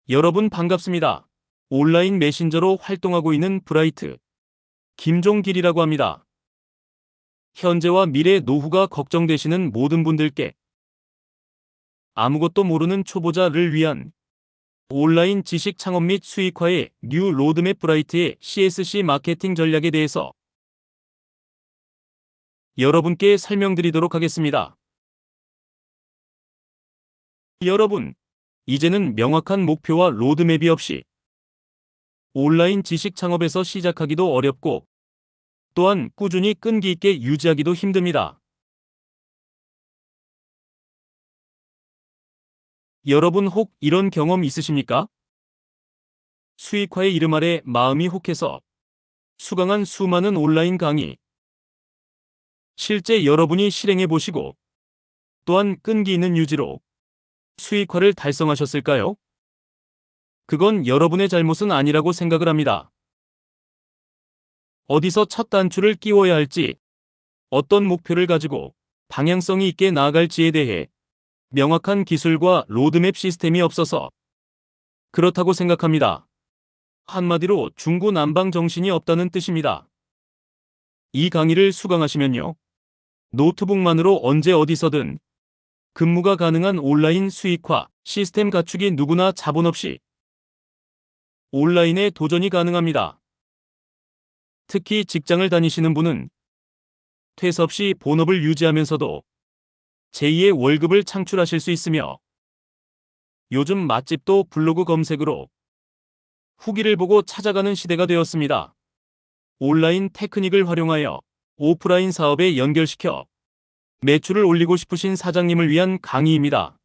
여러분 반갑습니다. 온라인 메신저로 활동하고 있는 브라이트 김종길이라고 합니다. 현재와 미래 노후가 걱정되시는 모든 분들께 아무것도 모르는 초보자를 위한 온라인 지식 창업 및 수익화의 뉴 로드맵 브라이트의 CSC 마케팅 전략에 대해서 여러분께 설명드리도록 하겠습니다. 여러분, 이제는 명확한 목표와 로드맵이 없이 온라인 지식 창업에서 시작하기도 어렵고 또한 꾸준히 끈기 있게 유지하기도 힘듭니다. 여러분 혹 이런 경험 있으십니까? 수익화의 이름 아래 마음이 혹해서 수강한 수많은 온라인 강의. 실제 여러분이 실행해 보시고 또한 끈기 있는 유지로 수익화를 달성하셨을까요? 그건 여러분의 잘못은 아니라고 생각을 합니다. 어디서 첫 단추를 끼워야 할지, 어떤 목표를 가지고 방향성이 있게 나아갈지에 대해 명확한 기술과 로드맵 시스템이 없어서 그렇다고 생각합니다. 한마디로 중구난방 정신이 없다는 뜻입니다. 이 강의를 수강하시면요, 노트북만으로 언제 어디서든 근무가 가능한 온라인 수익화 시스템 갖추기 누구나 자본 없이 온라인에 도전이 가능합니다. 특히 직장을 다니시는 분은 퇴사 없이 본업을 유지하면서도 제2의 월급을 창출하실 수 있으며 요즘 맛집도 블로그 검색으로 후기를 보고 찾아가는 시대가 되었습니다. 온라인 테크닉을 활용하여 오프라인 사업에 연결시켜 매출을 올리고 싶으신 사장님을 위한 강의입니다.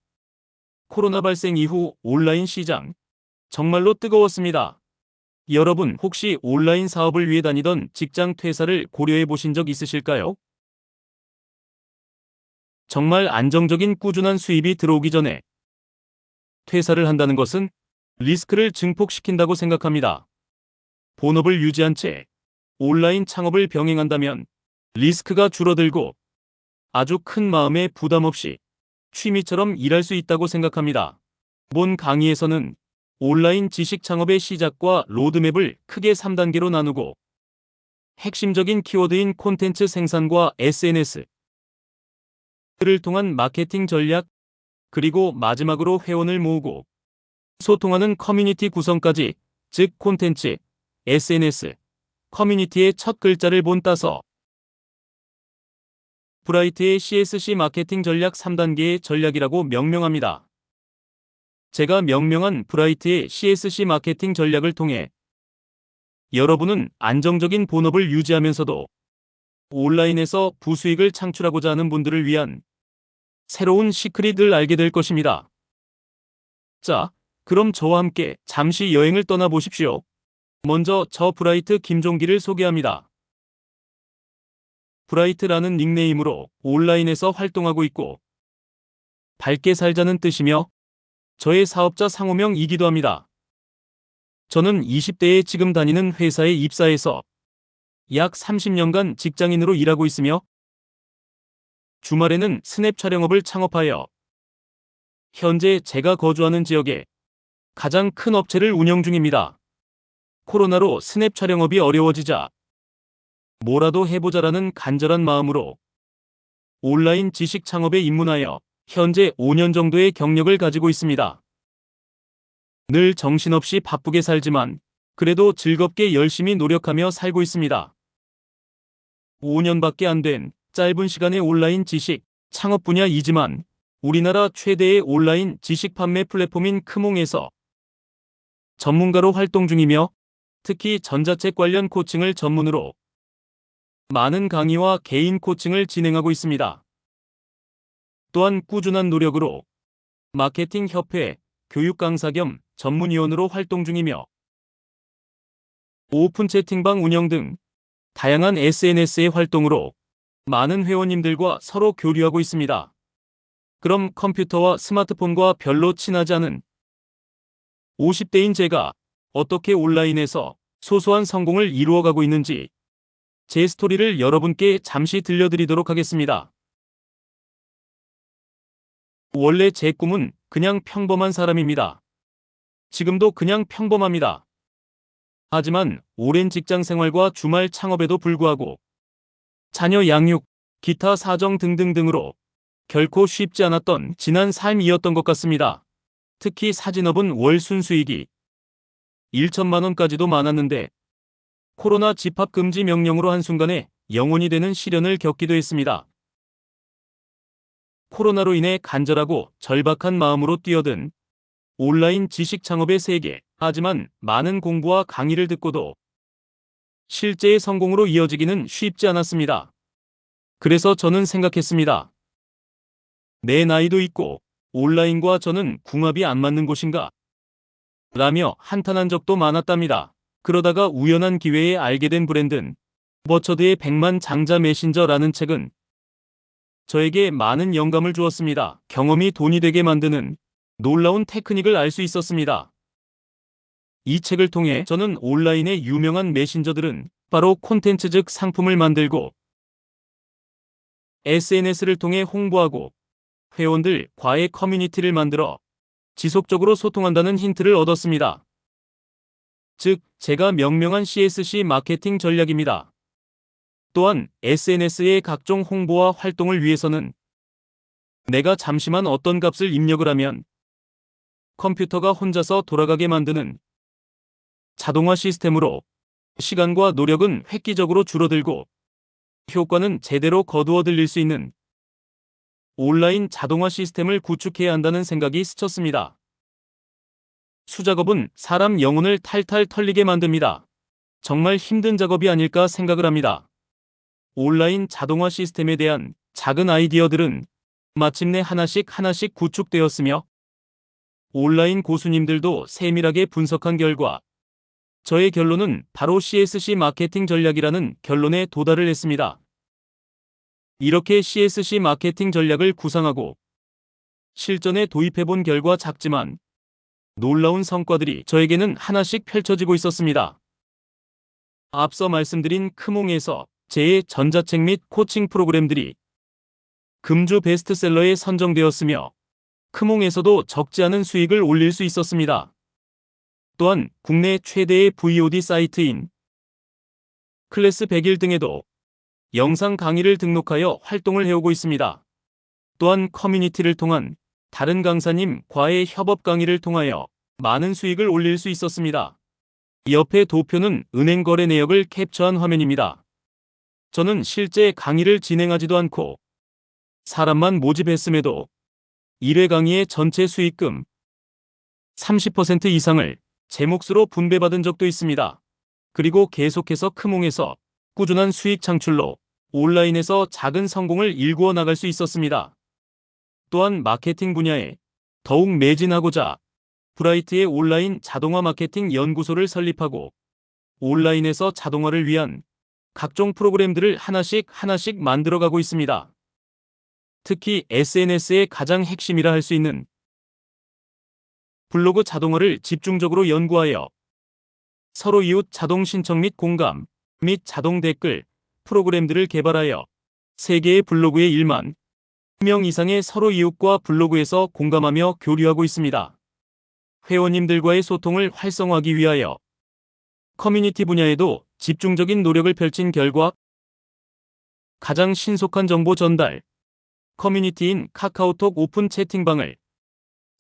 코로나 발생 이후 온라인 시장 정말로 뜨거웠습니다. 여러분 혹시 온라인 사업을 위해 다니던 직장 퇴사를 고려해 보신 적 있으실까요? 정말 안정적인 꾸준한 수입이 들어오기 전에 퇴사를 한다는 것은 리스크를 증폭시킨다고 생각합니다. 본업을 유지한 채 온라인 창업을 병행한다면 리스크가 줄어들고 아주 큰 마음의 부담 없이 취미처럼 일할 수 있다고 생각합니다. 본 강의에서는 온라인 지식 창업의 시작과 로드맵을 크게 3단계로 나누고 핵심적인 키워드인 콘텐츠 생산과 SNS를 통한 마케팅 전략, 그리고 마지막으로 회원을 모으고 소통하는 커뮤니티 구성까지, 즉 콘텐츠, SNS, 커뮤니티의 첫 글자를 본따서 브라이트의 CSC 마케팅 전략 3단계의 전략이라고 명명합니다. 제가 명명한 브라이트의 CSC 마케팅 전략을 통해 여러분은 안정적인 본업을 유지하면서도 온라인에서 부수익을 창출하고자 하는 분들을 위한 새로운 시크릿을 알게 될 것입니다. 자, 그럼 저와 함께 잠시 여행을 떠나보십시오. 먼저 저 브라이트 김종길을 소개합니다. 브라이트라는 닉네임으로 온라인에서 활동하고 있고 밝게 살자는 뜻이며 저의 사업자 상호명이기도 합니다. 저는 20대에 지금 다니는 회사에 입사해서 약 30년간 직장인으로 일하고 있으며 주말에는 스냅 촬영업을 창업하여 현재 제가 거주하는 지역에 가장 큰 업체를 운영 중입니다. 코로나로 스냅 촬영업이 어려워지자 뭐라도 해보자라는 간절한 마음으로 온라인 지식 창업에 입문하여 현재 5년 정도의 경력을 가지고 있습니다. 늘 정신없이 바쁘게 살지만 그래도 즐겁게 열심히 노력하며 살고 있습니다. 5년밖에 안 된 짧은 시간의 온라인 지식 창업 분야이지만 우리나라 최대의 온라인 지식 판매 플랫폼인 크몽에서 전문가로 활동 중이며 특히 전자책 관련 코칭을 전문으로 많은 강의와 개인 코칭을 진행하고 있습니다. 또한 꾸준한 노력으로 마케팅 협회 교육 강사 겸 전문위원으로 활동 중이며 오픈 채팅방 운영 등 다양한 SNS의 활동으로 많은 회원님들과 서로 교류하고 있습니다. 그럼 컴퓨터와 스마트폰과 별로 친하지 않은 50대인 제가 어떻게 온라인에서 소소한 성공을 이루어가고 있는지 제 스토리를 여러분께 잠시 들려드리도록 하겠습니다. 원래 제 꿈은 그냥 평범한 사람입니다. 지금도 그냥 평범합니다. 하지만 오랜 직장 생활과 주말 창업에도 불구하고 자녀 양육, 기타 사정 등등등으로 결코 쉽지 않았던 지난 삶이었던 것 같습니다. 특히 사진업은 월 순수익이 1천만 원까지도 많았는데 코로나 집합금지 명령으로 한순간에 영원이 되는 시련을 겪기도 했습니다. 코로나로 인해 간절하고 절박한 마음으로 뛰어든 온라인 지식 창업의 세계. 하지만 많은 공부와 강의를 듣고도 실제의 성공으로 이어지기는 쉽지 않았습니다. 그래서 저는 생각했습니다. 내 나이도 있고 온라인과 저는 궁합이 안 맞는 곳인가? 라며 한탄한 적도 많았답니다. 그러다가 우연한 기회에 알게 된 브랜든 버처드의 100만 장자 메신저라는 책은 저에게 많은 영감을 주었습니다. 경험이 돈이 되게 만드는 놀라운 테크닉을 알 수 있었습니다. 이 책을 통해 저는 온라인의 유명한 메신저들은 바로 콘텐츠 즉 상품을 만들고 SNS를 통해 홍보하고 회원들과의 커뮤니티를 만들어 지속적으로 소통한다는 힌트를 얻었습니다. 즉, 제가 명명한 CSC 마케팅 전략입니다. 또한 SNS의 각종 홍보와 활동을 위해서는 내가 잠시만 어떤 값을 입력을 하면 컴퓨터가 혼자서 돌아가게 만드는 자동화 시스템으로 시간과 노력은 획기적으로 줄어들고 효과는 제대로 거두어 들릴 수 있는 온라인 자동화 시스템을 구축해야 한다는 생각이 스쳤습니다. 수작업은 사람 영혼을 탈탈 털리게 만듭니다. 정말 힘든 작업이 아닐까 생각을 합니다. 온라인 자동화 시스템에 대한 작은 아이디어들은 마침내 하나씩 구축되었으며 온라인 고수님들도 세밀하게 분석한 결과 저의 결론은 바로 CSC 마케팅 전략이라는 결론에 도달을 했습니다. 이렇게 CSC 마케팅 전략을 구상하고 실전에 도입해본 결과 작지만 놀라운 성과들이 저에게는 하나씩 펼쳐지고 있었습니다. 앞서 말씀드린 크몽에서 제 전자책 및 코칭 프로그램들이 금주 베스트셀러에 선정되었으며 크몽에서도 적지 않은 수익을 올릴 수 있었습니다. 또한 국내 최대의 VOD 사이트인 클래스 100일 등에도 영상 강의를 등록하여 활동을 해오고 있습니다. 또한 커뮤니티를 통한 다른 강사님과의 협업 강의를 통하여 많은 수익을 올릴 수 있었습니다. 옆의 도표는 은행 거래 내역을 캡처한 화면입니다. 저는 실제 강의를 진행하지도 않고 사람만 모집했음에도 1회 강의의 전체 수익금 30% 이상을 제 몫으로 분배받은 적도 있습니다. 그리고 계속해서 크몽에서 꾸준한 수익 창출로 온라인에서 작은 성공을 일구어 나갈 수 있었습니다. 또한 마케팅 분야에 더욱 매진하고자 브라이트의 온라인 자동화 마케팅 연구소를 설립하고 온라인에서 자동화를 위한 각종 프로그램들을 하나씩 만들어가고 있습니다. 특히 SNS의 가장 핵심이라 할 수 있는 블로그 자동화를 집중적으로 연구하여 서로 이웃 자동 신청 및 공감 및 자동 댓글 프로그램들을 개발하여 세계의 블로그의 1만 명 이상의 서로 이웃과 블로그에서 공감하며 교류하고 있습니다. 회원님들과의 소통을 활성화하기 위하여 커뮤니티 분야에도 집중적인 노력을 펼친 결과 가장 신속한 정보 전달 커뮤니티인 카카오톡 오픈 채팅방을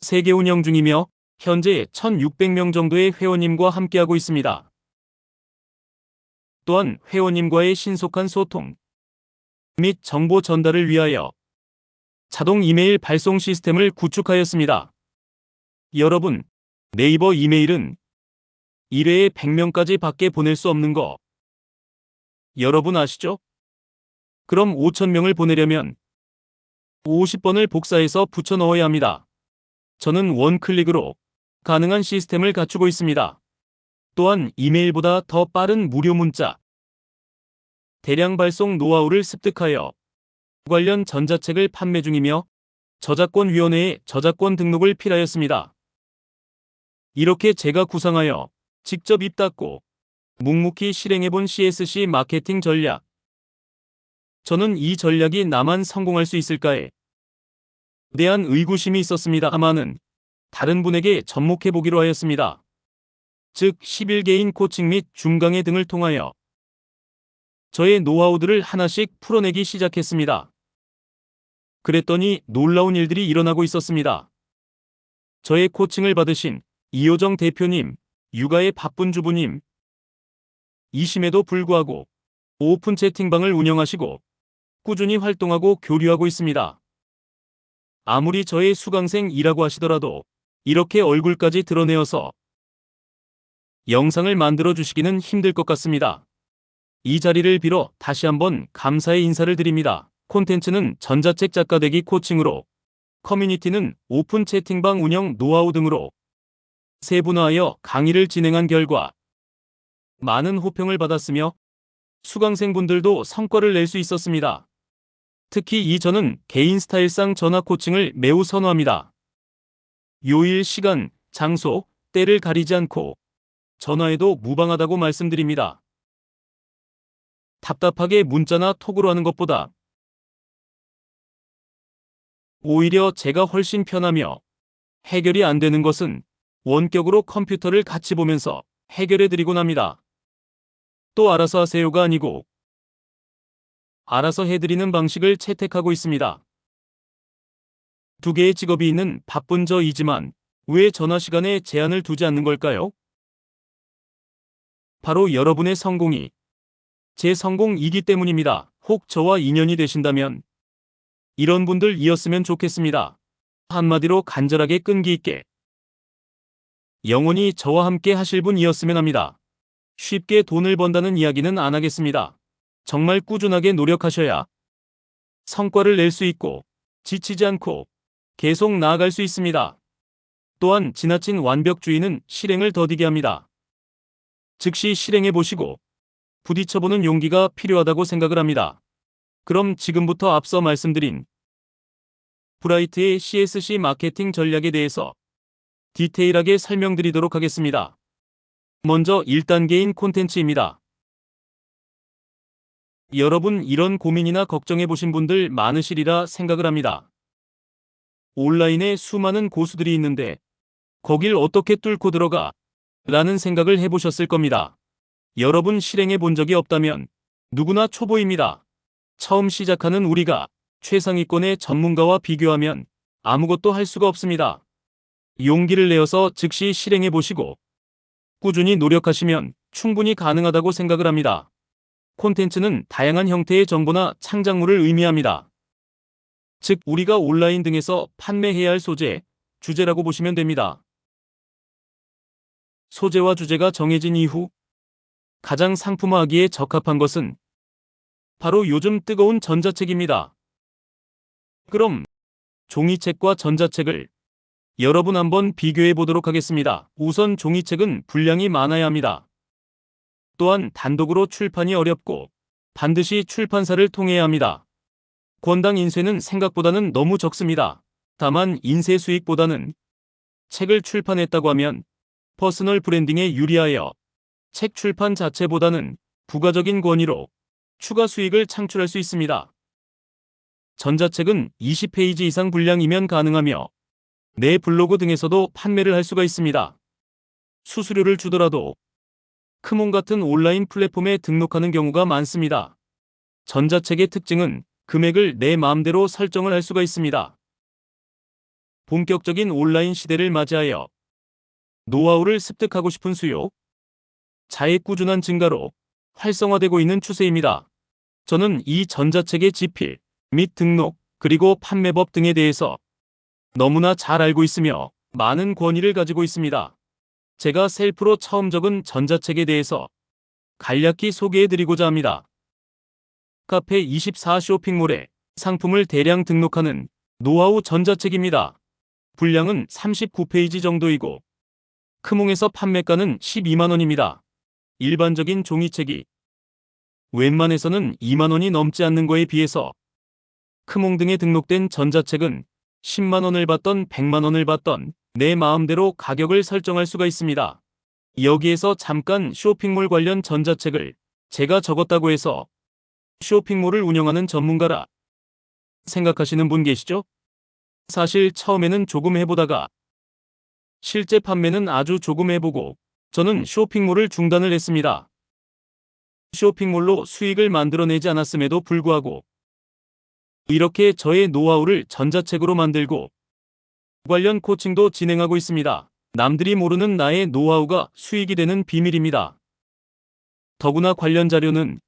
3개 운영 중이며 현재 1,600명 정도의 회원님과 함께하고 있습니다. 또한 회원님과의 신속한 소통 및 정보 전달을 위하여 자동 이메일 발송 시스템을 구축하였습니다. 여러분, 네이버 이메일은 1회에 100명까지 밖에 보낼 수 없는 거 여러분 아시죠? 그럼 5,000명을 보내려면 50번을 복사해서 붙여 넣어야 합니다. 저는 원클릭으로 가능한 시스템을 갖추고 있습니다. 또한 이메일보다 더 빠른 무료 문자 대량 발송 노하우를 습득하여 관련 전자책을 판매 중이며 저작권위원회에 저작권 등록을 필하였습니다. 이렇게 제가 구상하여 직접 입 닫고 묵묵히 실행해본 CSC 마케팅 전략. 저는 이 전략이 나만 성공할 수 있을까에 대한 의구심이 있었습니다만은 다른 분에게 접목해보기로 하였습니다. 즉 11개인 코칭 및 중강의 등을 통하여 저의 노하우들을 하나씩 풀어내기 시작했습니다. 그랬더니 놀라운 일들이 일어나고 있었습니다. 저의 코칭을 받으신 이효정 대표님, 육아에 바쁜 주부님, 이심에도 불구하고 오픈 채팅방을 운영하시고 꾸준히 활동하고 교류하고 있습니다. 아무리 저의 수강생이라고 하시더라도 이렇게 얼굴까지 드러내어서 영상을 만들어 주시기는 힘들 것 같습니다. 이 자리를 빌어 다시 한번 감사의 인사를 드립니다. 콘텐츠는 전자책 작가되기 코칭으로, 커뮤니티는 오픈 채팅방 운영 노하우 등으로 세분화하여 강의를 진행한 결과 많은 호평을 받았으며 수강생분들도 성과를 낼 수 있었습니다. 특히 저는 개인 스타일상 전화 코칭을 매우 선호합니다. 요일, 시간, 장소, 때를 가리지 않고 전화해도 무방하다고 말씀드립니다. 답답하게 문자나 톡으로 하는 것보다 오히려 제가 훨씬 편하며 해결이 안 되는 것은 원격으로 컴퓨터를 같이 보면서 해결해드리곤 합니다. 또 알아서 하세요가 아니고 알아서 해드리는 방식을 채택하고 있습니다. 두 개의 직업이 있는 바쁜 저이지만 왜 전화 시간에 제한을 두지 않는 걸까요? 바로 여러분의 성공이 제 성공이기 때문입니다. 혹 저와 인연이 되신다면 이런 분들이었으면 좋겠습니다. 한마디로 간절하게 끈기 있게 영원히 저와 함께 하실 분이었으면 합니다. 쉽게 돈을 번다는 이야기는 안 하겠습니다. 정말 꾸준하게 노력하셔야 성과를 낼 수 있고 지치지 않고 계속 나아갈 수 있습니다. 또한 지나친 완벽주의는 실행을 더디게 합니다. 즉시 실행해보시고 부딪혀보는 용기가 필요하다고 생각을 합니다. 그럼 지금부터 앞서 말씀드린 브라이트의 CSC 마케팅 전략에 대해서 디테일하게 설명드리도록 하겠습니다. 먼저 1단계인 콘텐츠입니다. 여러분 이런 고민이나 걱정해보신 분들 많으시리라 생각을 합니다. 온라인에 수많은 고수들이 있는데 거길 어떻게 뚫고 들어가? 라는 생각을 해보셨을 겁니다. 여러분 실행해 본 적이 없다면 누구나 초보입니다. 처음 시작하는 우리가 최상위권의 전문가와 비교하면 아무것도 할 수가 없습니다. 용기를 내어서 즉시 실행해 보시고 꾸준히 노력하시면 충분히 가능하다고 생각을 합니다. 콘텐츠는 다양한 형태의 정보나 창작물을 의미합니다. 즉 우리가 온라인 등에서 판매해야 할 소재, 주제라고 보시면 됩니다. 소재와 주제가 정해진 이후 가장 상품화하기에 적합한 것은 바로 요즘 뜨거운 전자책입니다. 그럼 종이책과 전자책을 여러분 한번 비교해 보도록 하겠습니다. 우선 종이책은 분량이 많아야 합니다. 또한 단독으로 출판이 어렵고 반드시 출판사를 통해야 합니다. 권당 인쇄는 생각보다는 너무 적습니다. 다만 인쇄 수익보다는 책을 출판했다고 하면 퍼스널 브랜딩에 유리하여 책 출판 자체보다는 부가적인 권위로 추가 수익을 창출할 수 있습니다. 전자책은 20페이지 이상 분량이면 가능하며 내 블로그 등에서도 판매를 할 수가 있습니다. 수수료를 주더라도 크몬 같은 온라인 플랫폼에 등록하는 경우가 많습니다. 전자책의 특징은 금액을 내 마음대로 설정을 할 수가 있습니다. 본격적인 온라인 시대를 맞이하여 노하우를 습득하고 싶은 수요, 자의 꾸준한 증가로 활성화되고 있는 추세입니다. 저는 이 전자책의 집필 및 등록 그리고 판매법 등에 대해서 너무나 잘 알고 있으며 많은 권위를 가지고 있습니다. 제가 셀프로 처음 적은 전자책에 대해서 간략히 소개해드리고자 합니다. 카페24 쇼핑몰에 상품을 대량 등록하는 노하우 전자책입니다. 분량은 39페이지 정도이고 크몽에서 판매가는 12만원입니다. 일반적인 종이책이 웬만해서는 2만원이 넘지 않는 거에 비해서 크몽 등에 등록된 전자책은 10만원을 받던 100만원을 받던 내 마음대로 가격을 설정할 수가 있습니다. 여기에서 잠깐 쇼핑몰 관련 전자책을 제가 적었다고 해서 쇼핑몰을 운영하는 전문가라 생각하시는 분 계시죠? 사실 처음에는 조금 해보다가 실제 판매는 아주 조금 해보고 저는 쇼핑몰을 중단을 했습니다. 쇼핑몰로 수익을 만들어내지 않았음에도 불구하고 이렇게 저의 노하우를 전자책으로 만들고 관련 코칭도 진행하고 있습니다. 남들이 모르는 나의 노하우가 수익이 되는 비밀입니다. 더구나 관련 자료는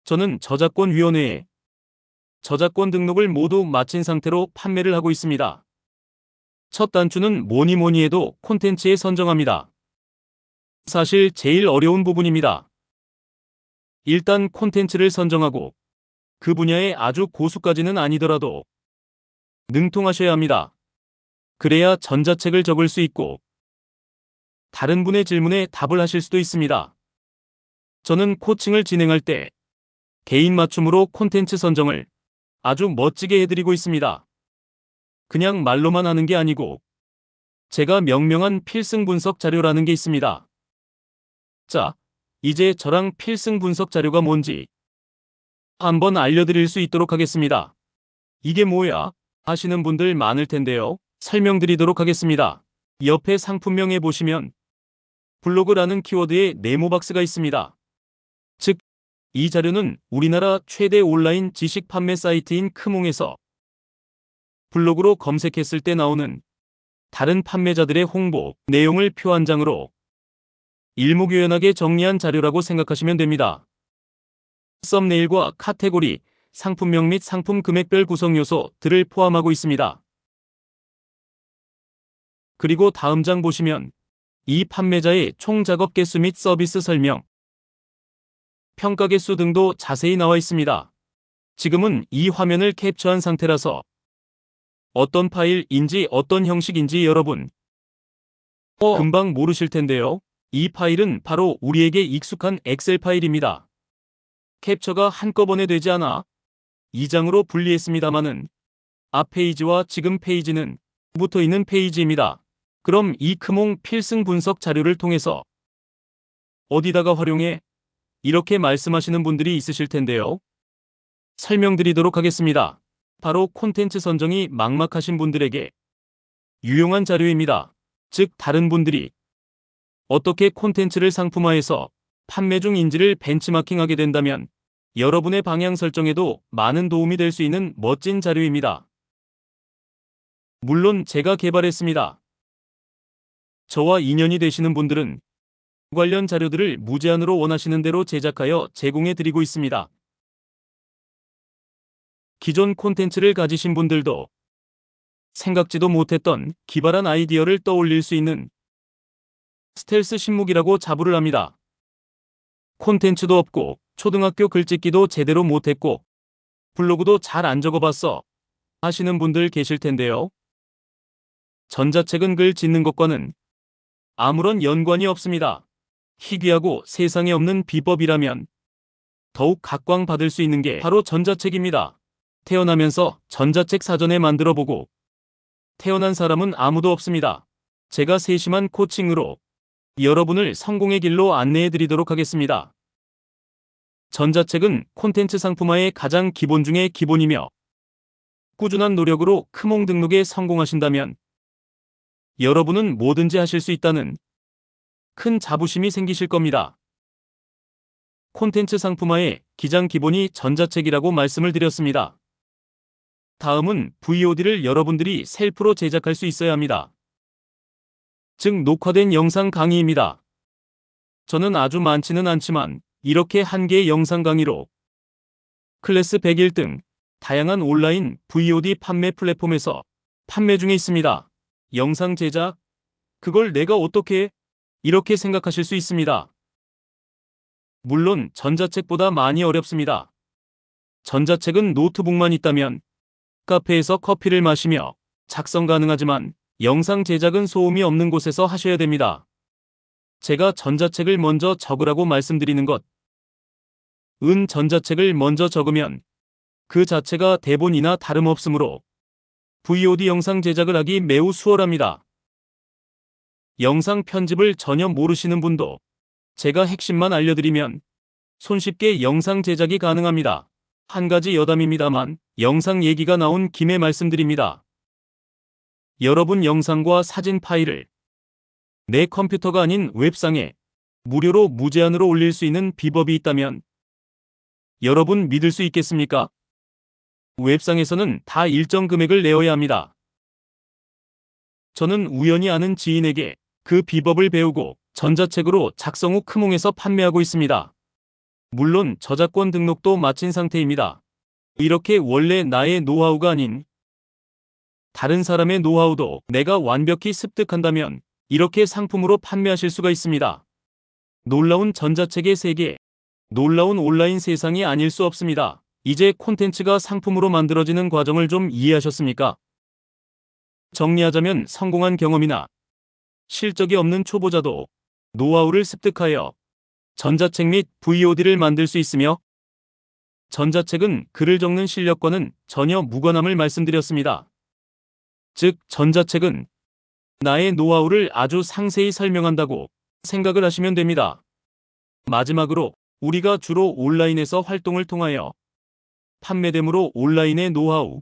저는 저작권위원회에 저작권 등록을 모두 마친 상태로 판매를 하고 있습니다. 첫 단추는 뭐니 해도 콘텐츠에 선정합니다. 사실 제일 어려운 부분입니다. 일단 콘텐츠를 선정하고 그 분야에 아주 고수까지는 아니더라도 능통하셔야 합니다. 그래야 전자책을 적을 수 있고 다른 분의 질문에 답을 하실 수도 있습니다. 저는 코칭을 진행할 때 개인 맞춤으로 콘텐츠 선정을 아주 멋지게 해드리고 있습니다. 그냥 말로만 하는 게 아니고 제가 명명한 필승 분석 자료라는 게 있습니다. 자, 이제 저랑 필승 분석 자료가 뭔지 한번 알려드릴 수 있도록 하겠습니다. 이게 뭐야? 하시는 분들 많을 텐데요. 설명드리도록 하겠습니다. 옆에 상품명에 보시면 블로그라는 키워드에 네모박스가 있습니다. 즉, 이 자료는 우리나라 최대 온라인 지식 판매 사이트인 크몽에서 블로그로 검색했을 때 나오는 다른 판매자들의 홍보 내용을 표 한 장으로 일목요연하게 정리한 자료라고 생각하시면 됩니다. 썸네일과 카테고리, 상품명 및 상품 금액별 구성 요소들을 포함하고 있습니다. 그리고 다음 장 보시면 이 판매자의 총 작업 개수 및 서비스 설명, 평가 개수 등도 자세히 나와 있습니다. 지금은 이 화면을 캡처한 상태라서 어떤 파일인지 어떤 형식인지 여러분 금방 모르실 텐데요. 이 파일은 바로 우리에게 익숙한 엑셀 파일입니다. 캡처가 한꺼번에 되지 않아 2장으로 분리했습니다마는 앞 페이지와 지금 페이지는 붙어 있는 페이지입니다. 그럼 이 크몽 필승 분석 자료를 통해서 어디다가 활용해? 이렇게 말씀하시는 분들이 있으실 텐데요. 설명드리도록 하겠습니다. 바로 콘텐츠 선정이 막막하신 분들에게 유용한 자료입니다. 즉, 다른 분들이 어떻게 콘텐츠를 상품화해서 판매 중인지를 벤치마킹하게 된다면 여러분의 방향 설정에도 많은 도움이 될 수 있는 멋진 자료입니다. 물론 제가 개발했습니다. 저와 인연이 되시는 분들은 관련 자료들을 무제한으로 원하시는 대로 제작하여 제공해 드리고 있습니다. 기존 콘텐츠를 가지신 분들도 생각지도 못했던 기발한 아이디어를 떠올릴 수 있는 스텔스 신무기라고 자부를 합니다. 콘텐츠도 없고 초등학교 글짓기도 제대로 못했고 블로그도 잘 안 적어봤어 하시는 분들 계실 텐데요. 전자책은 글 짓는 것과는 아무런 연관이 없습니다. 희귀하고 세상에 없는 비법이라면 더욱 각광받을 수 있는 게 바로 전자책입니다. 태어나면서 전자책 사전에 만들어보고 태어난 사람은 아무도 없습니다. 제가 세심한 코칭으로 여러분을 성공의 길로 안내해드리도록 하겠습니다. 전자책은 콘텐츠 상품화의 가장 기본 중의 기본이며 꾸준한 노력으로 크몽 등록에 성공하신다면 여러분은 뭐든지 하실 수 있다는 큰 자부심이 생기실 겁니다. 콘텐츠 상품화의 기장 기본이 전자책이라고 말씀을 드렸습니다. 다음은 VOD를 여러분들이 셀프로 제작할 수 있어야 합니다. 즉, 녹화된 영상 강의입니다. 저는 아주 많지는 않지만 이렇게 한 개의 영상 강의로 클래스 100일 등 다양한 온라인 VOD 판매 플랫폼에서 판매 중에 있습니다. 영상 제작? 그걸 내가 어떻게 해? 이렇게 생각하실 수 있습니다. 물론 전자책보다 많이 어렵습니다. 전자책은 노트북만 있다면 카페에서 커피를 마시며 작성 가능하지만 영상 제작은 소음이 없는 곳에서 하셔야 됩니다. 제가 전자책을 먼저 적으라고 말씀드리는 것. 전자책을 먼저 적으면 그 자체가 대본이나 다름없으므로 VOD 영상 제작을 하기 매우 수월합니다. 영상 편집을 전혀 모르시는 분도 제가 핵심만 알려드리면 손쉽게 영상 제작이 가능합니다. 한 가지 여담입니다만 영상 얘기가 나온 김에 말씀드립니다. 여러분 영상과 사진 파일을 내 컴퓨터가 아닌 웹상에 무료로 무제한으로 올릴 수 있는 비법이 있다면 여러분 믿을 수 있겠습니까? 웹상에서는 다 일정 금액을 내어야 합니다. 저는 우연히 아는 지인에게 그 비법을 배우고 전자책으로 작성 후 크몽에서 판매하고 있습니다. 물론 저작권 등록도 마친 상태입니다. 이렇게 원래 나의 노하우가 아닌 다른 사람의 노하우도 내가 완벽히 습득한다면 이렇게 상품으로 판매하실 수가 있습니다. 놀라운 전자책의 세계, 놀라운 온라인 세상이 아닐 수 없습니다. 이제 콘텐츠가 상품으로 만들어지는 과정을 좀 이해하셨습니까? 정리하자면 성공한 경험이나 실적이 없는 초보자도 노하우를 습득하여 전자책 및 VOD를 만들 수 있으며 전자책은 글을 적는 실력과는 전혀 무관함을 말씀드렸습니다. 즉, 전자책은 나의 노하우를 아주 상세히 설명한다고 생각을 하시면 됩니다. 마지막으로 우리가 주로 온라인에서 활동을 통하여 판매되므로 온라인의 노하우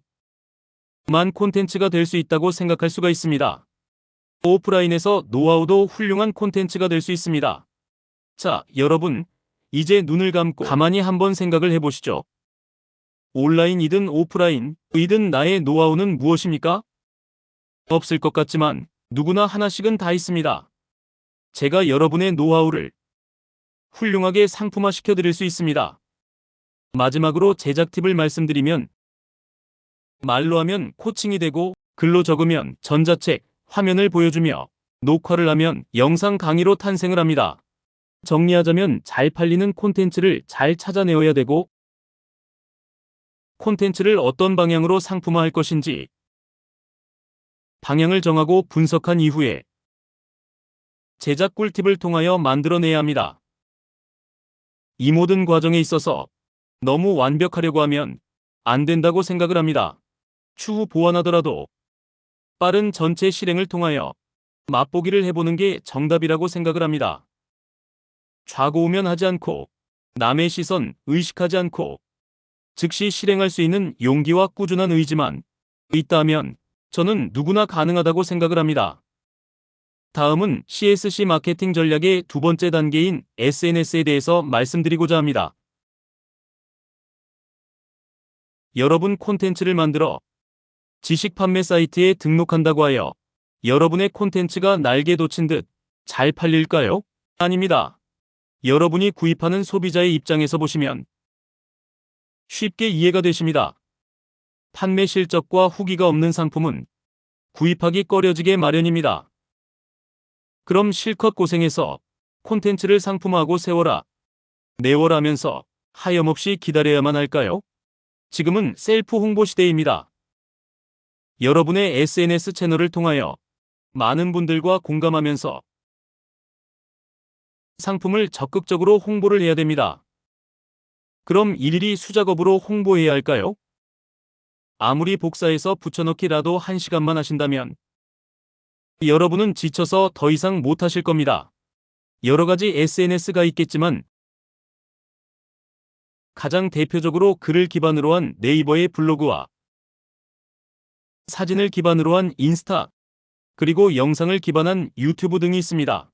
만 콘텐츠가 될 수 있다고 생각할 수가 있습니다. 오프라인에서 노하우도 훌륭한 콘텐츠가 될 수 있습니다. 자, 여러분, 이제 눈을 감고 가만히 한번 생각을 해보시죠. 온라인이든 오프라인이든 나의 노하우는 무엇입니까? 없을 것 같지만 누구나 하나씩은 다 있습니다. 제가 여러분의 노하우를 훌륭하게 상품화시켜 드릴 수 있습니다. 마지막으로 제작 팁을 말씀드리면 말로 하면 코칭이 되고 글로 적으면 전자책, 화면을 보여주며 녹화를 하면 영상 강의로 탄생을 합니다. 정리하자면 잘 팔리는 콘텐츠를 잘 찾아내어야 되고 콘텐츠를 어떤 방향으로 상품화할 것인지 방향을 정하고 분석한 이후에 제작 꿀팁을 통하여 만들어내야 합니다. 이 모든 과정에 있어서 너무 완벽하려고 하면 안 된다고 생각을 합니다. 추후 보완하더라도 빠른 전체 실행을 통하여 맛보기를 해보는 게 정답이라고 생각을 합니다. 좌고우면 하지 않고 남의 시선 의식하지 않고 즉시 실행할 수 있는 용기와 꾸준한 의지만 있다면 저는 누구나 가능하다고 생각을 합니다. 다음은 CSC 마케팅 전략의 두 번째 단계인 SNS에 대해서 말씀드리고자 합니다. 여러분 콘텐츠를 만들어 지식 판매 사이트에 등록한다고 하여 여러분의 콘텐츠가 날개 돋친 듯 잘 팔릴까요? 아닙니다. 여러분이 구입하는 소비자의 입장에서 보시면 쉽게 이해가 되십니다. 판매 실적과 후기가 없는 상품은 구입하기 꺼려지게 마련입니다. 그럼 실컷 고생해서 콘텐츠를 상품화하고 세워라, 내워라 하면서 하염없이 기다려야만 할까요? 지금은 셀프 홍보 시대입니다. 여러분의 SNS 채널을 통하여 많은 분들과 공감하면서 상품을 적극적으로 홍보를 해야 됩니다. 그럼 일일이 수작업으로 홍보해야 할까요? 아무리 복사해서 붙여넣기라도 1시간만 하신다면 여러분은 지쳐서 더 이상 못하실 겁니다. 여러 가지 SNS가 있겠지만 가장 대표적으로 글을 기반으로 한 네이버의 블로그와 사진을 기반으로 한 인스타, 그리고 영상을 기반한 유튜브 등이 있습니다.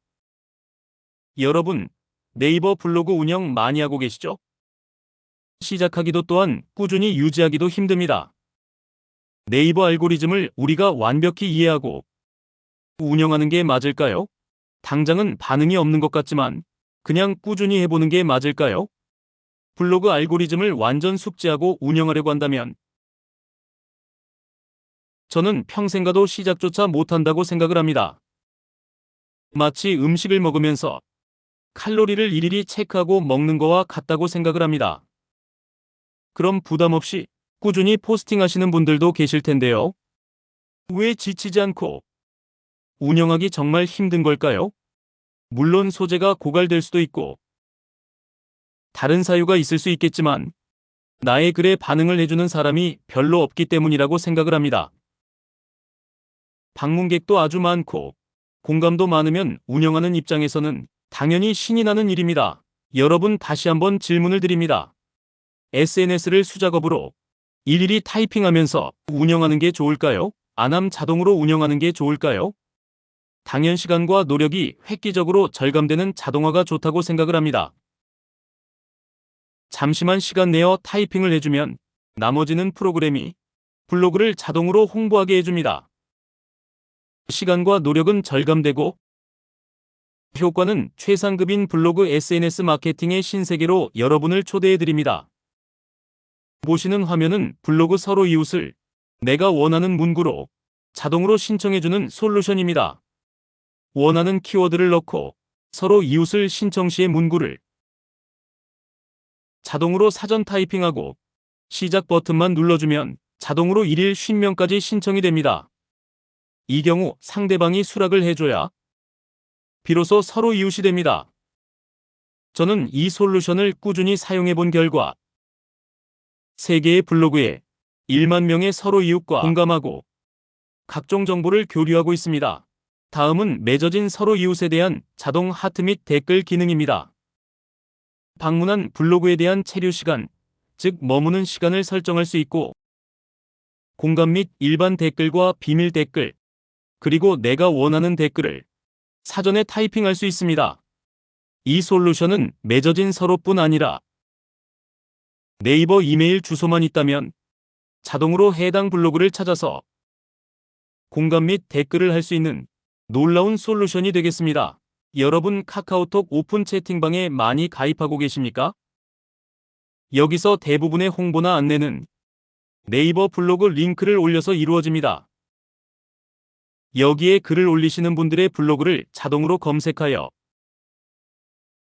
여러분, 네이버 블로그 운영 많이 하고 계시죠? 시작하기도 또한 꾸준히 유지하기도 힘듭니다. 네이버 알고리즘을 우리가 완벽히 이해하고 운영하는 게 맞을까요? 당장은 반응이 없는 것 같지만 그냥 꾸준히 해보는 게 맞을까요? 블로그 알고리즘을 완전 숙지하고 운영하려고 한다면 저는 평생 가도 시작조차 못한다고 생각을 합니다. 마치 음식을 먹으면서 칼로리를 일일이 체크하고 먹는 거와 같다고 생각을 합니다. 그럼 부담 없이 꾸준히 포스팅하시는 분들도 계실 텐데요. 왜 지치지 않고 운영하기 정말 힘든 걸까요? 물론 소재가 고갈될 수도 있고 다른 사유가 있을 수 있겠지만 나의 글에 반응을 해주는 사람이 별로 없기 때문이라고 생각을 합니다. 방문객도 아주 많고 공감도 많으면 운영하는 입장에서는 당연히 신이 나는 일입니다. 여러분, 다시 한번 질문을 드립니다. SNS를 수작업으로 일일이 타이핑하면서 운영하는 게 좋을까요? 안함 자동으로 운영하는 게 좋을까요? 당연 시간과 노력이 획기적으로 절감되는 자동화가 좋다고 생각을 합니다. 잠시만 시간 내어 타이핑을 해주면 나머지는 프로그램이 블로그를 자동으로 홍보하게 해줍니다. 시간과 노력은 절감되고 효과는 최상급인 블로그 SNS 마케팅의 신세계로 여러분을 초대해드립니다. 보시는 화면은 블로그 서로 이웃을 내가 원하는 문구로 자동으로 신청해주는 솔루션입니다. 원하는 키워드를 넣고 서로 이웃을 신청 시에 문구를 자동으로 사전 타이핑하고 시작 버튼만 눌러주면 자동으로 1일 50명까지 신청이 됩니다. 이 경우 상대방이 수락을 해줘야 비로소 서로 이웃이 됩니다. 저는 이 솔루션을 꾸준히 사용해 본 결과 3개의 블로그에 1만 명의 서로 이웃과 공감하고 각종 정보를 교류하고 있습니다. 다음은 맺어진 서로 이웃에 대한 자동 하트 및 댓글 기능입니다. 방문한 블로그에 대한 체류 시간, 즉 머무는 시간을 설정할 수 있고 공감 및 일반 댓글과 비밀 댓글, 그리고 내가 원하는 댓글을 사전에 타이핑할 수 있습니다. 이 솔루션은 맺어진 서로뿐 아니라 네이버 이메일 주소만 있다면 자동으로 해당 블로그를 찾아서 공감 및 댓글을 할 수 있는 놀라운 솔루션이 되겠습니다. 여러분 카카오톡 오픈 채팅방에 많이 가입하고 계십니까? 여기서 대부분의 홍보나 안내는 네이버 블로그 링크를 올려서 이루어집니다. 여기에 글을 올리시는 분들의 블로그를 자동으로 검색하여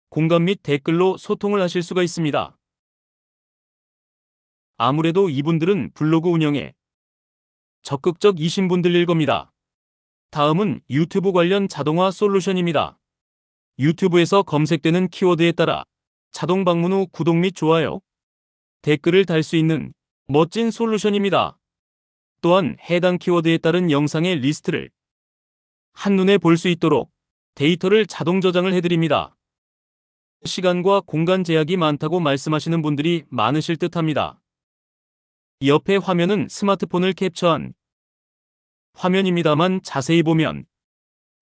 공감 및 댓글로 소통을 하실 수가 있습니다. 아무래도 이분들은 블로그 운영에 적극적이신 분들일 겁니다. 다음은 유튜브 관련 자동화 솔루션입니다. 유튜브에서 검색되는 키워드에 따라 자동 방문 후 구독 및 좋아요, 댓글을 달 수 있는 멋진 솔루션입니다. 또한 해당 키워드에 따른 영상의 리스트를 한눈에 볼 수 있도록 데이터를 자동 저장을 해드립니다. 시간과 공간 제약이 많다고 말씀하시는 분들이 많으실 듯합니다. 옆에 화면은 스마트폰을 캡처한 화면입니다만 자세히 보면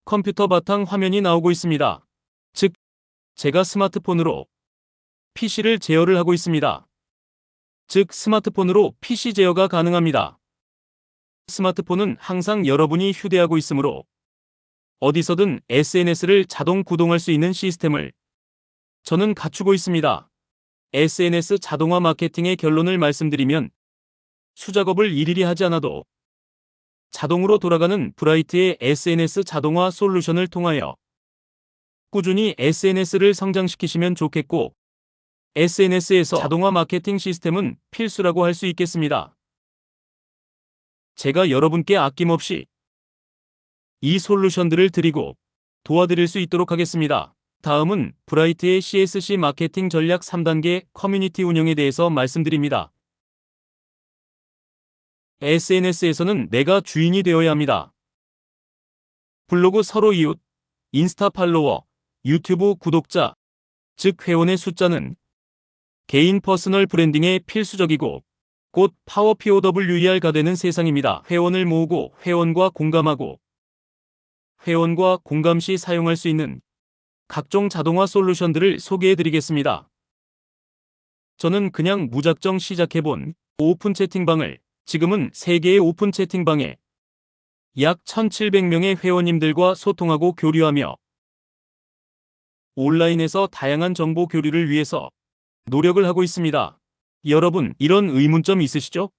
컴퓨터 바탕 화면이 나오고 있습니다. 즉, 제가 스마트폰으로 PC를 제어를 하고 있습니다. 즉, 스마트폰으로 PC 제어가 가능합니다. 스마트폰은 항상 여러분이 휴대하고 있으므로 어디서든 SNS를 자동 구동할 수 있는 시스템을 저는 갖추고 있습니다. SNS 자동화 마케팅의 결론을 말씀드리면 수작업을 일일이 하지 않아도 자동으로 돌아가는 브라이트의 SNS 자동화 솔루션을 통하여 꾸준히 SNS를 성장시키시면 좋겠고 SNS에서 자동화 마케팅 시스템은 필수라고 할 수 있겠습니다. 제가 여러분께 아낌없이 이 솔루션들을 드리고 도와드릴 수 있도록 하겠습니다. 다음은 브라이트의 CSC 마케팅 전략 3단계 커뮤니티 운영에 대해서 말씀드립니다. SNS에서는 내가 주인이 되어야 합니다. 블로그 서로 이웃, 인스타 팔로워, 유튜브 구독자, 즉 회원의 숫자는 개인 퍼스널 브랜딩에 필수적이고 곧 파워 POWER가 되는 세상입니다. 회원을 모으고 회원과 공감하고 회원과 공감 시 사용할 수 있는 각종 자동화 솔루션들을 소개해드리겠습니다. 저는 그냥 무작정 시작해본 오픈 채팅방을 지금은 3개의 오픈 채팅방에 약 1,700명의 회원님들과 소통하고 교류하며 온라인에서 다양한 정보 교류를 위해서 노력을 하고 있습니다. 여러분, 이런 의문점 있으시죠?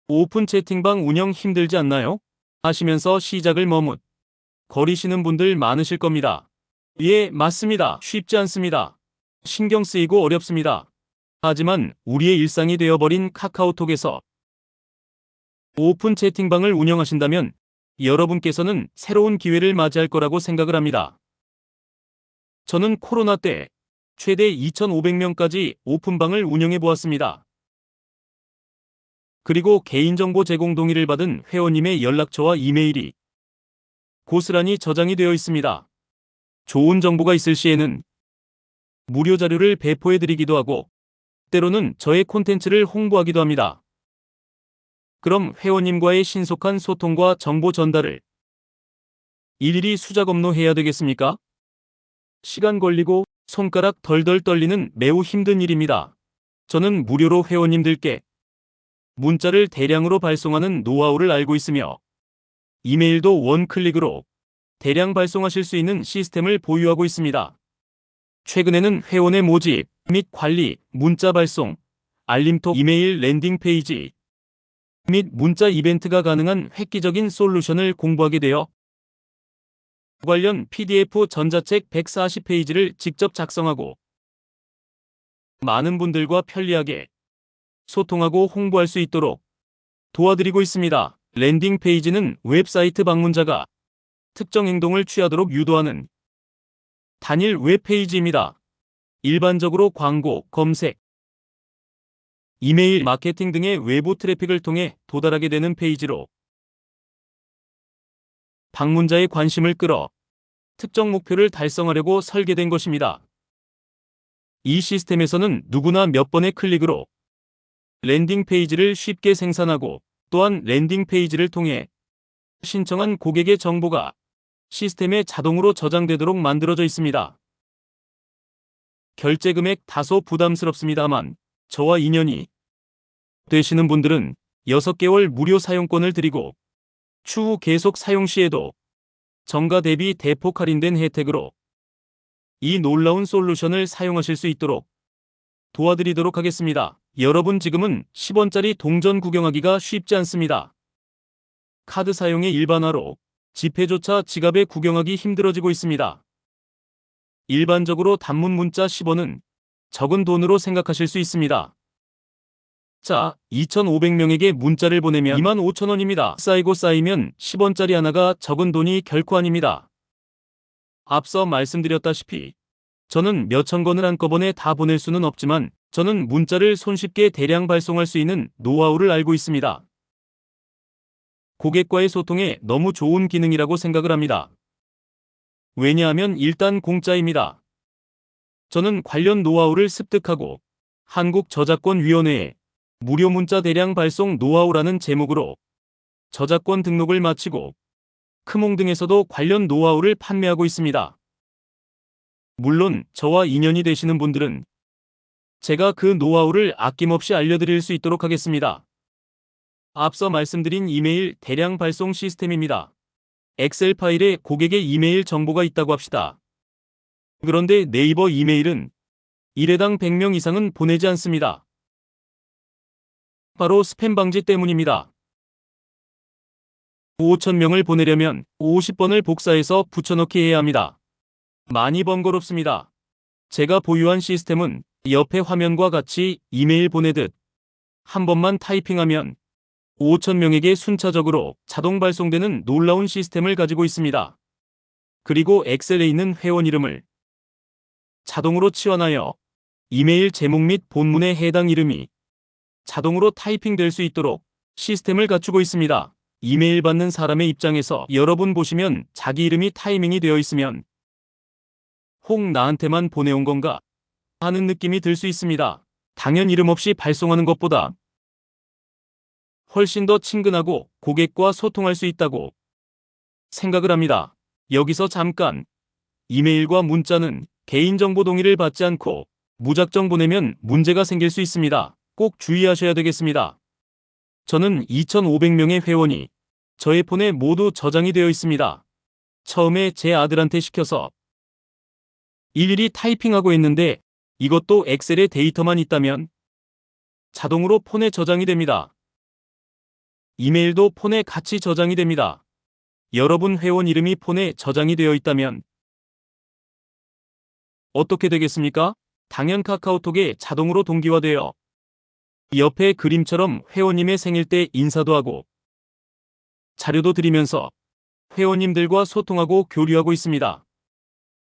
오픈 채팅방 운영 힘들지 않나요? 하시면서 시작을 머뭇거리시는 분들 많으실 겁니다. 예, 맞습니다. 쉽지 않습니다. 신경 쓰이고 어렵습니다. 하지만 우리의 일상이 되어버린 카카오톡에서 오픈 채팅방을 운영하신다면 여러분께서는 새로운 기회를 맞이할 거라고 생각을 합니다. 저는 코로나 때 최대 2,500명까지 오픈방을 운영해 보았습니다. 그리고 개인정보 제공 동의를 받은 회원님의 연락처와 이메일이 고스란히 저장이 되어 있습니다. 좋은 정보가 있을 시에는 무료 자료를 배포해 드리기도 하고 때로는 저의 콘텐츠를 홍보하기도 합니다. 그럼 회원님과의 신속한 소통과 정보 전달을 일일이 수작 업로해야 되겠습니까? 시간 걸리고 손가락 덜덜 떨리는 매우 힘든 일입니다. 저는 무료로 회원님들께 문자를 대량으로 발송하는 노하우를 알고 있으며 이메일도 원클릭으로 대량 발송하실 수 있는 시스템을 보유하고 있습니다. 최근에는 회원의 모집 및 관리, 문자 발송, 알림톡, 이메일 랜딩 페이지 및 문자 이벤트가 가능한 획기적인 솔루션을 공부하게 되어 관련 PDF 전자책 140페이지를 직접 작성하고 많은 분들과 편리하게 소통하고 홍보할 수 있도록 도와드리고 있습니다. 랜딩 페이지는 웹사이트 방문자가 특정 행동을 취하도록 유도하는 단일 웹페이지입니다. 일반적으로 광고, 검색, 이메일 마케팅 등의 외부 트래픽을 통해 도달하게 되는 페이지로 방문자의 관심을 끌어 특정 목표를 달성하려고 설계된 것입니다. 이 시스템에서는 누구나 몇 번의 클릭으로 랜딩 페이지를 쉽게 생산하고 또한 랜딩 페이지를 통해 신청한 고객의 정보가 시스템에 자동으로 저장되도록 만들어져 있습니다. 결제 금액 다소 부담스럽습니다만 저와 인연이 되시는 분들은 6개월 무료 사용권을 드리고 추후 계속 사용 시에도 정가 대비 대폭 할인된 혜택으로 이 놀라운 솔루션을 사용하실 수 있도록 도와드리도록 하겠습니다. 여러분 지금은 10원짜리 동전 구경하기가 쉽지 않습니다. 카드 사용의 일반화로 지폐조차 지갑에 구경하기 힘들어지고 있습니다. 일반적으로 단문 문자 10원은 적은 돈으로 생각하실 수 있습니다. 자, 2,500명에게 문자를 보내면 25,000원입니다. 쌓이고 쌓이면 10원짜리 하나가 적은 돈이 결코 아닙니다. 앞서 말씀드렸다시피 저는 몇천 건을 한꺼번에 다 보낼 수는 없지만 저는 문자를 손쉽게 대량 발송할 수 있는 노하우를 알고 있습니다. 고객과의 소통에 너무 좋은 기능이라고 생각을 합니다. 왜냐하면 일단 공짜입니다. 저는 관련 노하우를 습득하고 한국저작권위원회에 무료 문자 대량 발송 노하우라는 제목으로 저작권 등록을 마치고 크몽 등에서도 관련 노하우를 판매하고 있습니다. 물론 저와 인연이 되시는 분들은 제가 그 노하우를 아낌없이 알려드릴 수 있도록 하겠습니다. 앞서 말씀드린 이메일 대량 발송 시스템입니다. 엑셀 파일에 고객의 이메일 정보가 있다고 합시다. 그런데 네이버 이메일은 1회당 100명 이상은 보내지 않습니다. 바로 스팸 방지 때문입니다. 5,000명을 보내려면 50번을 복사해서 붙여넣기 해야 합니다. 많이 번거롭습니다. 제가 보유한 시스템은 옆에 화면과 같이 이메일 보내듯 한 번만 타이핑하면 5,000명에게 순차적으로 자동 발송되는 놀라운 시스템을 가지고 있습니다. 그리고 엑셀에 있는 회원 이름을 자동으로 치환하여 이메일 제목 및 본문에 해당 이름이 자동으로 타이핑될 수 있도록 시스템을 갖추고 있습니다. 이메일 받는 사람의 입장에서 여러분 보시면 자기 이름이 타이밍이 되어 있으면 혹 나한테만 보내온 건가 하는 느낌이 들 수 있습니다. 당연 이름 없이 발송하는 것보다 훨씬 더 친근하고 고객과 소통할 수 있다고 생각을 합니다. 여기서 잠깐, 이메일과 문자는 개인정보 동의를 받지 않고 무작정 보내면 문제가 생길 수 있습니다. 꼭 주의하셔야 되겠습니다. 저는 2,500명의 회원이 저의 폰에 모두 저장이 되어 있습니다. 처음에 제 아들한테 시켜서 일일이 타이핑하고 있는데 이것도 엑셀에 데이터만 있다면 자동으로 폰에 저장이 됩니다. 이메일도 폰에 같이 저장이 됩니다. 여러분 회원 이름이 폰에 저장이 되어 있다면 어떻게 되겠습니까? 당연 카카오톡에 자동으로 동기화되어 옆에 그림처럼 회원님의 생일 때 인사도 하고 자료도 드리면서 회원님들과 소통하고 교류하고 있습니다.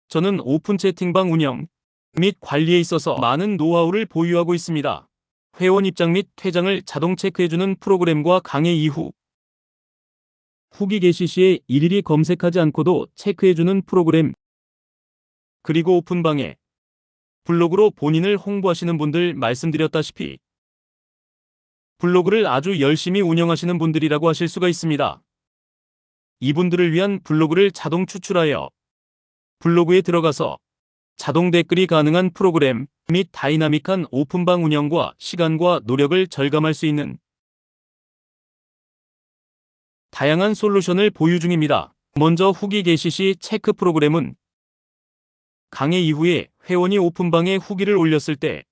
저는 오픈 채팅방 운영 및 관리에 있어서 많은 노하우를 보유하고 있습니다. 회원 입장 및 퇴장을 자동 체크해주는 프로그램과 강의 이후 후기 게시 시에 일일이 검색하지 않고도 체크해주는 프로그램, 그리고 오픈방에 블로그로 본인을 홍보하시는 분들 말씀드렸다시피 블로그를 아주 열심히 운영하시는 분들이라고 하실 수가 있습니다. 이분들을 위한 블로그를 자동 추출하여 블로그에 들어가서 자동 댓글이 가능한 프로그램 및 다이나믹한 오픈방 운영과 시간과 노력을 절감할 수 있는 다양한 솔루션을 보유 중입니다. 먼저 후기 게시 시 체크 프로그램은 강의 이후에 회원이 오픈방에 후기를 올렸을 때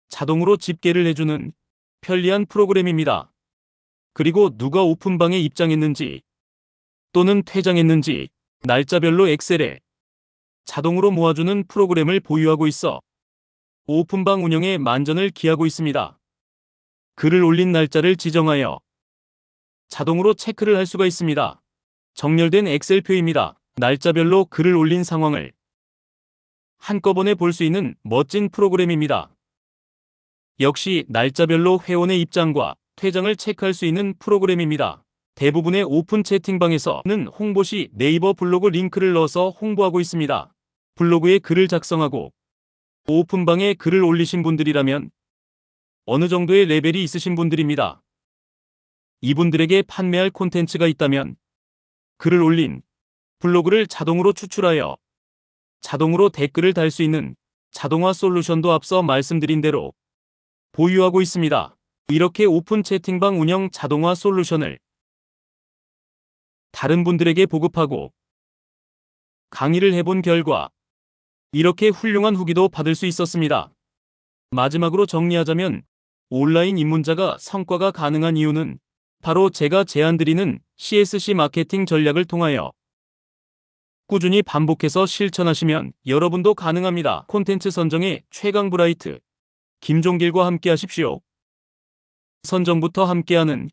자동으로 집계를 해주는 편리한 프로그램입니다. 그리고 누가 오픈방에 입장했는지 또는 퇴장했는지 날짜별로 엑셀에 자동으로 모아주는 프로그램을 보유하고 있어 오픈방 운영에 만전을 기하고 있습니다. 글을 올린 날짜를 지정하여 자동으로 체크를 할 수가 있습니다. 정렬된 엑셀표입니다. 날짜별로 글을 올린 상황을 한꺼번에 볼 수 있는 멋진 프로그램입니다. 역시 날짜별로 회원의 입장과 퇴장을 체크할 수 있는 프로그램입니다. 대부분의 오픈 채팅방에서는 홍보 시 네이버 블로그 링크를 넣어서 홍보하고 있습니다. 블로그에 글을 작성하고 오픈방에 글을 올리신 분들이라면 어느 정도의 레벨이 있으신 분들입니다. 이분들에게 판매할 콘텐츠가 있다면 글을 올린 블로그를 자동으로 추출하여 자동으로 댓글을 달 수 있는 자동화 솔루션도 앞서 말씀드린 대로 보유하고 있습니다. 이렇게 오픈 채팅방 운영 자동화 솔루션을 다른 분들에게 보급하고 강의를 해본 결과 이렇게 훌륭한 후기도 받을 수 있었습니다. 마지막으로 정리하자면 온라인 입문자가 성과가 가능한 이유는 바로 제가 제안드리는 CSC 마케팅 전략을 통하여 꾸준히 반복해서 실천하시면 여러분도 가능합니다. 콘텐츠 선정에 최강 브라이트 김종길과 함께 하십시오. 선정부터 함께하는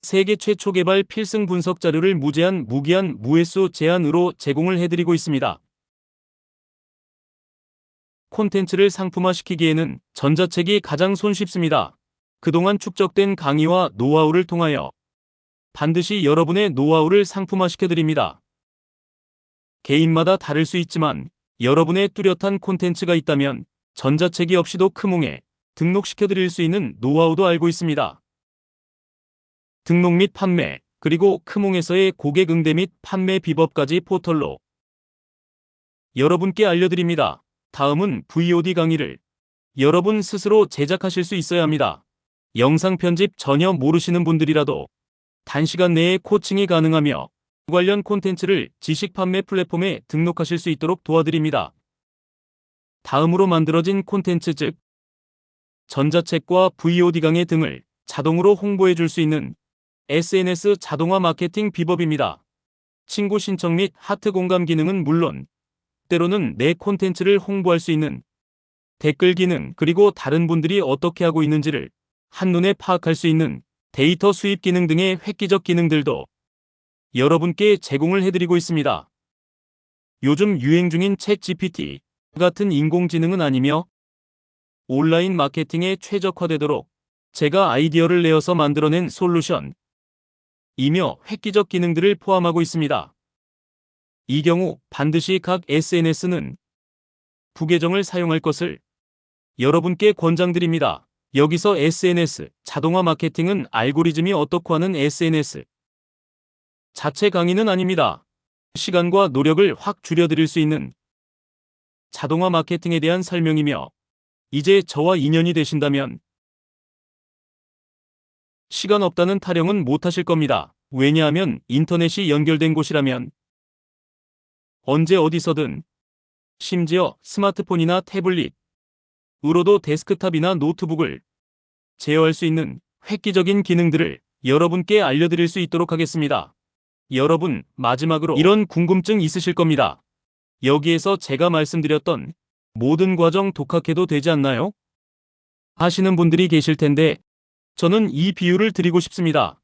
세계 최초 개발 필승 분석 자료를 무제한, 무기한, 무회수 제한으로 제공을 해드리고 있습니다. 콘텐츠를 상품화시키기에는 전자책이 가장 손쉽습니다. 그동안 축적된 강의와 노하우를 통하여 반드시 여러분의 노하우를 상품화시켜드립니다. 개인마다 다를 수 있지만 여러분의 뚜렷한 콘텐츠가 있다면 전자책이 없이도 크몽에 등록시켜드릴 수 있는 노하우도 알고 있습니다. 등록 및 판매, 그리고 크몽에서의 고객 응대 및 판매 비법까지 포털로 여러분께 알려드립니다. 다음은 VOD 강의를 여러분 스스로 제작하실 수 있어야 합니다. 영상 편집 전혀 모르시는 분들이라도 단시간 내에 코칭이 가능하며 관련 콘텐츠를 지식 판매 플랫폼에 등록하실 수 있도록 도와드립니다. 다음으로 만들어진 콘텐츠 즉 전자책과 VOD 강의 등을 자동으로 홍보해 줄 수 있는 SNS 자동화 마케팅 비법입니다. 친구 신청 및 하트 공감 기능은 물론 때로는 내 콘텐츠를 홍보할 수 있는 댓글 기능, 그리고 다른 분들이 어떻게 하고 있는지를 한눈에 파악할 수 있는 데이터 수입 기능 등의 획기적 기능들도 여러분께 제공을 해드리고 있습니다. 요즘 유행 중인 챗 GPT 같은 인공지능은 아니며 온라인 마케팅에 최적화되도록 제가 아이디어를 내어서 만들어낸 솔루션 이며 획기적 기능들을 포함하고 있습니다. 이 경우 반드시 각 SNS는 부계정을 사용할 것을 여러분께 권장드립니다. 여기서 SNS 자동화 마케팅은 알고리즘이 어떻고 하는 SNS 자체 강의는 아닙니다. 시간과 노력을 확 줄여드릴 수 있는 자동화 마케팅에 대한 설명이며 이제 저와 인연이 되신다면 시간 없다는 타령은 못하실 겁니다. 왜냐하면 인터넷이 연결된 곳이라면 언제 어디서든 심지어 스마트폰이나 태블릿으로도 데스크탑이나 노트북을 제어할 수 있는 획기적인 기능들을 여러분께 알려드릴 수 있도록 하겠습니다. 여러분, 마지막으로 이런 궁금증 있으실 겁니다. 여기에서 제가 말씀드렸던 모든 과정 독학해도 되지 않나요? 하시는 분들이 계실 텐데 저는 이 비유를 드리고 싶습니다.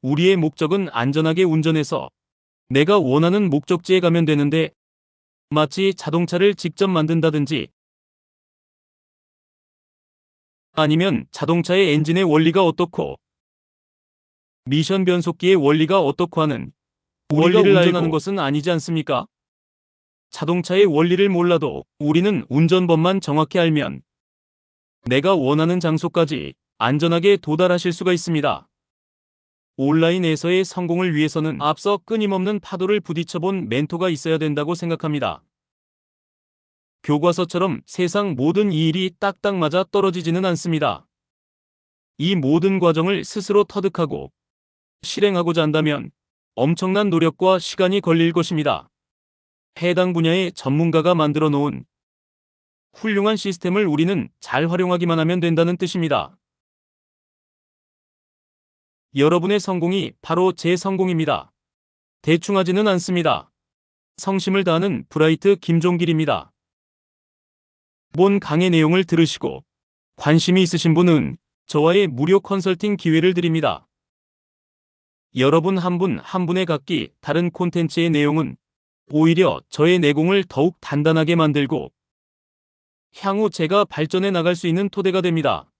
우리의 목적은 안전하게 운전해서 내가 원하는 목적지에 가면 되는데 마치 자동차를 직접 만든다든지 아니면 자동차의 엔진의 원리가 어떻고 미션 변속기의 원리가 어떻고 하는 원리를 알고 것은 아니지 않습니까? 자동차의 원리를 몰라도 우리는 운전법만 정확히 알면 내가 원하는 장소까지 안전하게 도달하실 수가 있습니다. 온라인에서의 성공을 위해서는 앞서 끊임없는 파도를 부딪혀본 멘토가 있어야 된다고 생각합니다. 교과서처럼 세상 모든 일이 딱딱 맞아 떨어지지는 않습니다. 이 모든 과정을 스스로 터득하고 실행하고자 한다면 엄청난 노력과 시간이 걸릴 것입니다. 해당 분야의 전문가가 만들어 놓은 훌륭한 시스템을 우리는 잘 활용하기만 하면 된다는 뜻입니다. 여러분의 성공이 바로 제 성공입니다. 대충 하지는 않습니다. 성심을 다하는 브라이트 김종길입니다. 본 강의 내용을 들으시고 관심이 있으신 분은 저와의 무료 컨설팅 기회를 드립니다. 여러분 한 분 한 분의 각기 다른 콘텐츠의 내용은 오히려 저의 내공을 더욱 단단하게 만들고 향후 제가 발전해 나갈 수 있는 토대가 됩니다.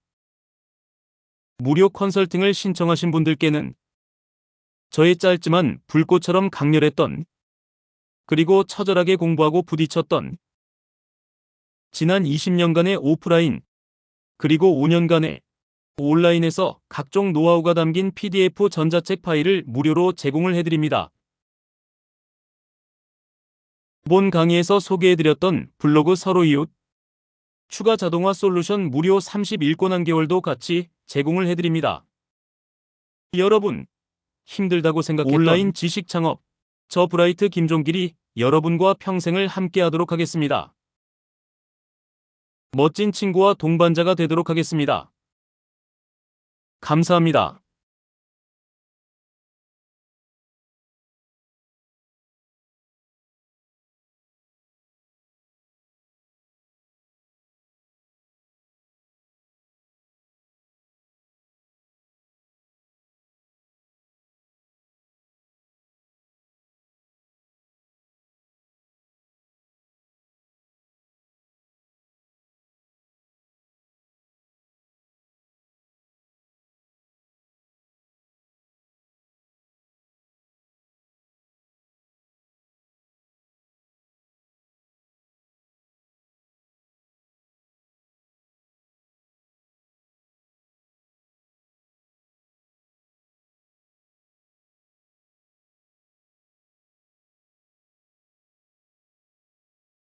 무료 컨설팅을 신청하신 분들께는 저의 짧지만 불꽃처럼 강렬했던 그리고 처절하게 공부하고 부딪혔던 지난 20년간의 오프라인 그리고 5년간의 온라인에서 각종 노하우가 담긴 PDF 전자책 파일을 무료로 제공을 해드립니다. 본 강의에서 소개해드렸던 블로그 서로 이웃 추가 자동화 솔루션 무료 31권 한개월도 같이 제공을 해드립니다. 여러분, 힘들다고 생각했던 온라인 지식 창업, 저 브라이트 김종길이 여러분과 평생을 함께하도록 하겠습니다. 멋진 친구와 동반자가 되도록 하겠습니다. 감사합니다.